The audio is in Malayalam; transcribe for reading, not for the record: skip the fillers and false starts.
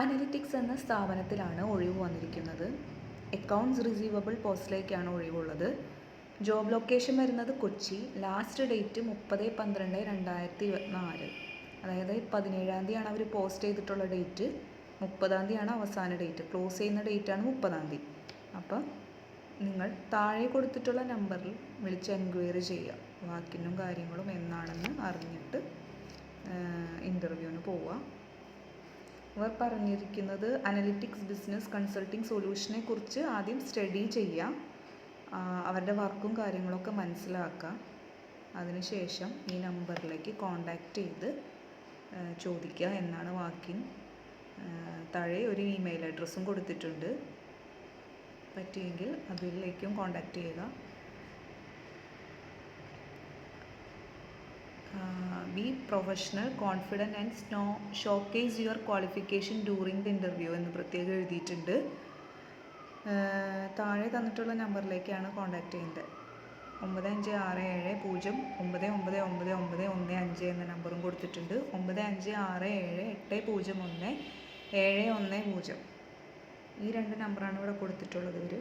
അനലിറ്റിക്സ് എന്ന സ്ഥാപനത്തിലാണ് ഒഴിവ് വന്നിരിക്കുന്നത്. അക്കൗണ്ട്സ് റിസീവബിൾ പോസ്റ്റിലേക്കാണ് ഒഴിവുള്ളത്. ജോബ് ലൊക്കേഷൻ വരുന്നത് കൊച്ചി. Last date 30/12/2024. അതായത് 17-ാം തീയതിയാണ് അവർ പോസ്റ്റ് ചെയ്തിട്ടുള്ള ഡേറ്റ്. 30-ാം തീയതിയാണ് അവസാന ഡേറ്റ്. ക്ലോസ് ചെയ്യുന്ന ഡേറ്റാണ് 30-ാം തീയതി. അപ്പം നിങ്ങൾ താഴെ കൊടുത്തിട്ടുള്ള നമ്പറിൽ വിളിച്ച് എൻക്വയറി ചെയ്യുക. വാക്കിനും കാര്യങ്ങളും എന്നാണെന്ന് അറിഞ്ഞിട്ട് ഇൻ്റർവ്യൂവിന് പോവുക. അവർ പറഞ്ഞിരിക്കുന്നത് അനലിറ്റിക്സ് ബിസിനസ് കൺസൾട്ടിങ് സൊല്യൂഷനെ കുറിച്ച് ആദ്യം സ്റ്റഡി ചെയ്യുക, അവരുടെ വർക്കും കാര്യങ്ങളൊക്കെ മനസ്സിലാക്കുക. അതിനുശേഷം ഈ നമ്പറിലേക്ക് കോണ്ടാക്റ്റ് ചെയ്ത് ചോദിക്കുക എന്നാണ് വാക്കിൻ. താഴെ ഒരു ഇമെയിൽ അഡ്രസ്സും കൊടുത്തിട്ടുണ്ട്. പറ്റിയെങ്കിൽ അതിലേക്കും കോണ്ടാക്റ്റ് ചെയ്യുക. B professional, confident and showcase your qualification during the interview എന്ന് പ്രത്യേകം എഴുതിയിട്ടുണ്ട്. താഴെ തന്നിട്ടുള്ള നമ്പറിലേക്കാണ് കോൺടാക്റ്റ് ചെയ്യേണ്ടത്. 9567099991 എന്ന നമ്പറും കൊടുത്തിട്ടുണ്ട്. 9567801710. ഈ 2 നമ്പറാണ് ഇവിടെ കൊടുത്തിട്ടുള്ളത്.